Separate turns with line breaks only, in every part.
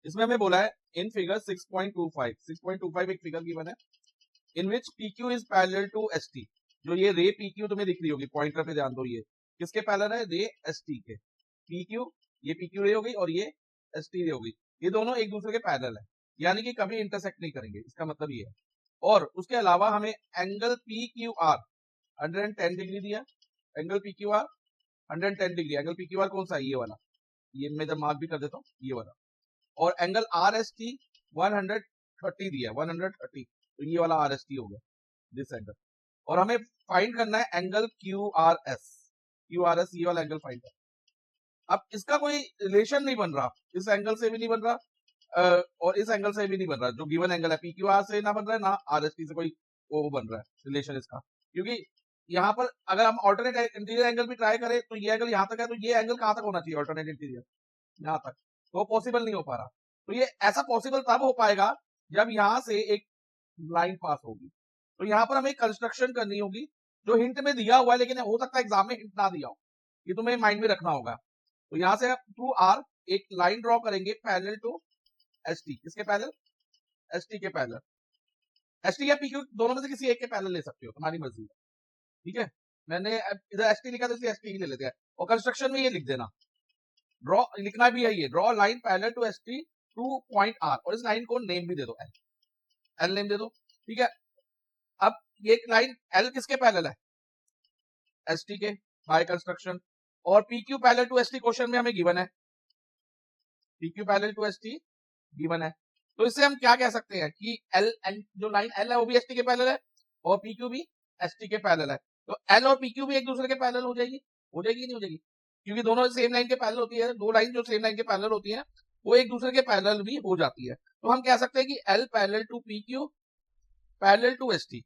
इसमें हमें बोला है इन फिगर 6.25 एक फिगर गिवन है in which PQ is parallel to ST। जो ये रे PQ तुम्हें दिख रही होगी, पॉइंटर पे ध्यान दो, ये किसके पैरेलल है? रे ST के। PQ, ये PQ रे हो गई और ये ST रे हो गई, ये दोनों एक दूसरे के पैरेलल है, यानी कि कभी इंटरसेक्ट नहीं करेंगे, इसका मतलब ये है। और उसके अलावा हमें एंगल PQR 110 डिग्री दिया, angle PQR 110 degree. Angle PQR कौन सा है? ये वाला, ये मैं जब मार्क भी कर देता हूँ, ये वाला। और एंगल RST 130 दिया, 130, तो ये वाला RST हो गया, दिस एंगल। और हमें फाइंड करना है एंगल QRS, ये वाला एंगल फाइंड करना। अब इसका कोई रिलेशन नहीं बन रहा, इस एंगल से भी नहीं बन रहा और इस एंगल से भी नहीं बन रहा। जो गिवन एंगल है PQR से ना बन रहा है, ना RST से कोई वो बन रहा है रिलेशन इसका, क्योंकि यहाँ पर अगर हम ऑल्टरनेट इंटीरियर एंगल भी ट्राई करें तो ये एंगल यहाँ तक है, तो ये एंगल कहाँ तक होना चाहिए ऑल्टरनेट इंटीरियर? यहाँ तक, तो पॉसिबल नहीं हो पा रहा। तो ये ऐसा पॉसिबल तब हो पाएगा जब यहाँ से एक लाइन पास होगी। तो यहाँ पर हमें कंस्ट्रक्शन करनी होगी जो हिंट में दिया हुआ है, लेकिन हो सकता है एग्जाम में हिंट ना दिया हो, ये तुम्हें माइंड में रखना होगा। तो यहाँ से थ्रू R एक लाइन ड्रॉ करेंगे पैरेलल टू ST। किसके पैरेलल? ST के पैरेलल। ST या PQ दोनों में से किसी एक के पैरेलल ले सकते हो, तुम्हारी मर्जी है, ठीक है। मैंने इधर ST लिखा तो इसलिए ST ही ले लेते हैं। और कंस्ट्रक्शन में ये लिख देना, ड्रॉ लिखना भी है ये, draw line parallel to ST to point R, और इस लाइन को नेम भी दे दो, L नेम दे दो, ठीक है। अब ये लाइन L किसके पैरेलल है? ST के, बाय कंस्ट्रक्शन। और PQ parallel to ST question में हमें गिवन है, PQ parallel to ST given है। तो इससे हम क्या कह सकते हैं कि L जो लाइन L है वो भी ST के पैरेलल है और PQ भी ST के पैरेलल है। तो L और PQ भी एक दूसरे के पैरेलल हो जाएगी, नहीं हो जाएगी? क्योंकि दोनों सेम लाइन के पैरेलल होती है, दो लाइन जो सेम लाइन के पैरेलल होती है वो एक दूसरे के पैरेलल भी हो जाती है। तो हम कह सकते हैं कि L parallel to PQ parallel to ST,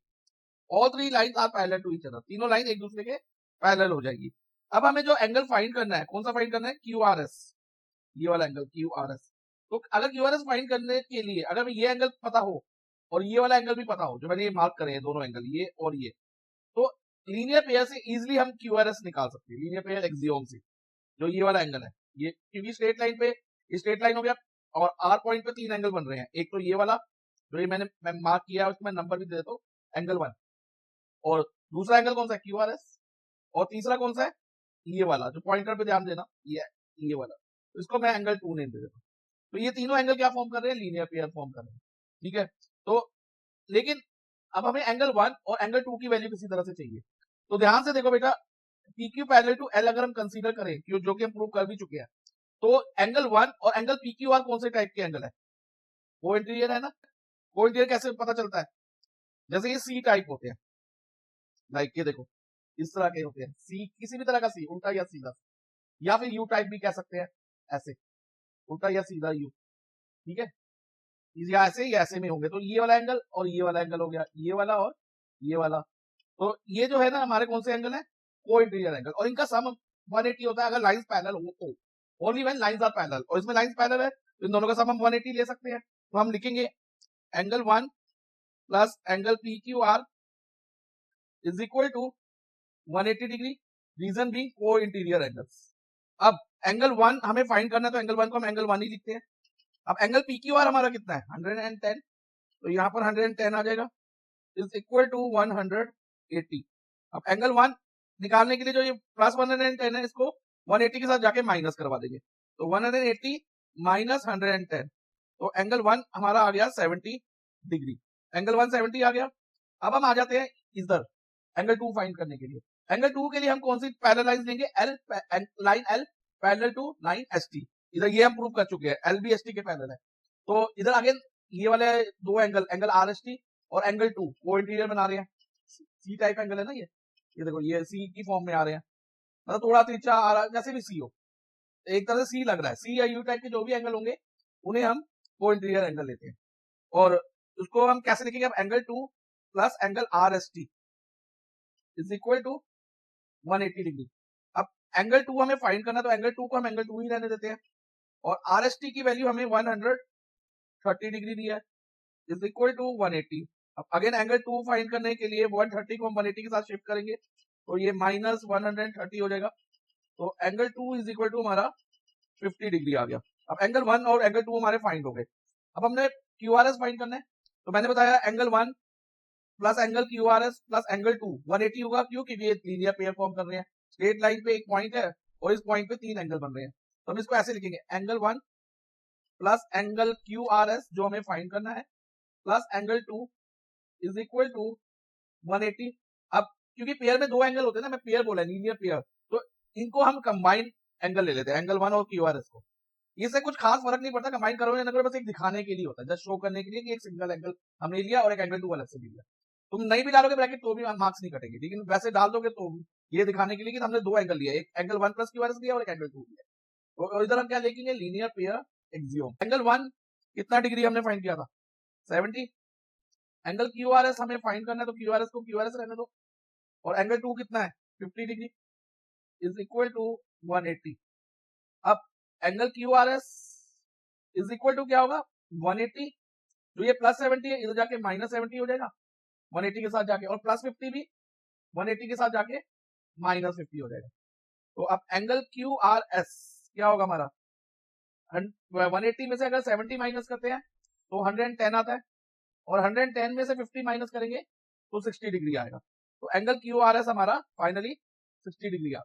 all three lines are parallel to each other, तीनों लाइन एक दूसरे के पैरेलल हो जाएगी। अब हमें जो एंगल फाइंड करना है, कौन सा फाइंड करना है? QRS, ये वाला एंगल QRS। तो अगर QRS फाइंड करने के लिए अगर हमें ये एंगल पता हो और ये वाला एंगल भी पता हो, जो मैंने ये मार्क करे हैं दोनों एंगल, ये और ये, तो लीनियर पेयर से इजीली हम QRS निकाल सकते हैं, लीनियर पेयर एक्सियोम से। जो ये वाला एंगल है ये, क्योंकि स्ट्रेट लाइन पे, स्ट्रेट लाइन हो गया और R पॉइंट पे तीन एंगल बन रहे हैं, एक तो ये वाला जो ये मैं मार्क किया है, उसमें नंबर भी दे देता हूँ, एंगल 1। और दूसरा एंगल कौन सा है? QRS। और तीसरा कौन सा है? ये वाला, जो पॉइंटर पे ध्यान देना, ये वाला, तो इसको मैं एंगल 2 नेम दे देता हूँ। तो ये तीनों एंगल क्या फॉर्म कर रहे हैं? लीनियर पेयर फॉर्म कर रहे हैं, ठीक है। तो लेकिन अब हमें एंगल 1 और एंगल 2 की वैल्यू किसी तरह से चाहिए। तो ध्यान से देखो बेटा, PQ पैरेलल टू L अगर हम कंसीडर करें, जो कि हम प्रूव कर भी चुके हैं, तो एंगल 1 और एंगल PQR कौन से टाइप के एंगल है? को इंटीरियर है ना। को इंटीरियर कैसे पता चलता है? जैसे ये C टाइप होते हैं, लाइक ये देखो इस तरह के होते हैं, सी किसी भी तरह का सी, उल्टा या सीधा, या फिर यू टाइप भी कह सकते हैं, ऐसे उल्टा या सीधा यू, ठीक है। या ऐसे में होंगे। तो ये वाला एंगल और ये वाला एंगल हो गया, ये वाला और ये वाला। तो ये जो है ना हमारे कौन से एंगल है? को इंटीरियर एंगल। और इनका सम 180 होता है अगर लाइंस पैरेलल हो तो, only when lines are parallel. और इसमें लाइंस पैरेलल है तो इन दोनों का सम हम 180 ले सकते हैं। तो हम लिखेंगे angle 1 plus angle PQR is equal to 180 degree, reason being co-interior angles. अब एंगल 1 हमें फाइंड करना है तो एंगल 1 को हम एंगल 1 ही लिखते हैं। अब एंगल PQR हमारा कितना है? 110, तो यहाँ पर 110 आ जाएगा, इज इक्वल टू 180। अब एंगल 1 निकालने के लिए जो ये प्लस 110 है, इसको 180 के साथ जाके माइनस करवा देंगे, तो 180 माइनस 110, तो एंगल 1 हमारा आ गया 70 डिग्री। एंगल 1 70 आ गया। अब हम आ जाते हैं इधर एंगल 2 फाइंड करने के लिए। एंगल 2 के लिए हम कौन सी पैरेलल लाइन लेंगे? Line L parallel to line ST। इधर ये हम प्रूव कर चुके हैं, L भी ST के पैरेलल है। तो इधर अगेन ये वाले दो एंगल, एंगल RST और एंगल 2 को इंटीरियर बना रहे हैं, सी टाइप एंगल है ना ये देखो ये सी की फॉर्म में आ रहे हैं, मतलब थोड़ा तिरछा आ रहा है, जैसे भी सी हो, एक तरह से सी लग रहा है। सी या यू टाइप के जो भी एंगल होंगे उन्हें हम को इंटीरियर एंगल लेते हैं। और उसको हम कैसे लिखेंगे? अब angle 2 plus angle RST is equal to 180 degree. अब एंगल 2 हमें फाइंड करना, तो एंगल 2 को हम एंगल 2 ही रहने देते हैं और RST की वैल्यू हमें 130 डिग्री दी है, इज इक्वल टू 180। अब अगेन एंगल 2 फाइंड करने के लिए 130 को हम 180 के साथ शिफ्ट करेंगे, तो ये माइनस 130 हो जाएगा, तो एंगल 2 इज इक्वल टू हमारा 50 डिग्री आ गया। अब एंगल 1 और एंगल 2 हमारे फाइंड हो गए। अब हमने क्यूआरएस फाइंड करना है, तो मैंने बताया angle 1 plus angle QRS plus angle 2 180 होगा। क्यों? क्योंकि ये लीनियर पेयर फॉर्म कर रहे हैं, स्ट्रेट लाइन पे एक पॉइंट है और इस पॉइंट पे 3 एंगल बन रहे हैं। तो हम इसको ऐसे लिखेंगे, एंगल 1 प्लस एंगल क्यूआरएस जो हमें फाइंड करना है plus angle 2 is equal to 180। अब क्योंकि पेयर में 2 एंगल होते हैं ना, मैं पेयर बोला लीनियर पेयर, तो इनको हम कंबाइंड एंगल ले लेते हैं, एंगल 1 और क्यूआरएस को। इससे कुछ खास फर्क नहीं पड़ता, कंबाइन करो या ना करो, बस एक दिखाने के लिए होता है, जस्ट शो करने के लिए कि एक सिंगल एंगल हमने लिया और एक एंगल 2 अलग से लिया। तुम नहीं भी डालोगे ब्रैकेट तो भी मार्क्स नहीं कटेंगे, लेकिन वैसे डाल दोगे तो ये दिखाने के लिए कि हमने 2 एंगल लिया, एक एंगल 1 प्लस क्यूआरएस लिया और एक एंगल 2 लिया। और इधर हम क्या लिखेंगे, लीनियर पेयर एक्सियोम। एंगल 1 कितना डिग्री हमने फाइंड किया था, 70। एंगल क्यूआरएस हमें फाइंड करना है, तो क्यूआरएस को क्यूआरएस रहने दो, और एंगल 2 कितना है, 50 डिग्री इज इक्वल टू 180। अब angle QRS is equal to क्या होगा, 180, जो ये प्लस 70 है इधर जाके माइनस 70 हो जाएगा 180 के साथ जाके, और प्लस 50 भी 180 के साथ जाके माइनस 50 हो जाएगा। तो अब एंगल क्यू आर एस क्या होगा हमारा, 180 में से अगर 70 माइनस करते हैं तो 110 आता है, और 110 में से 50 माइनस करेंगे तो 60 डिग्री आएगा। तो एंगल क्यू आर एस हमारा फाइनली 60 डिग्री आ गया।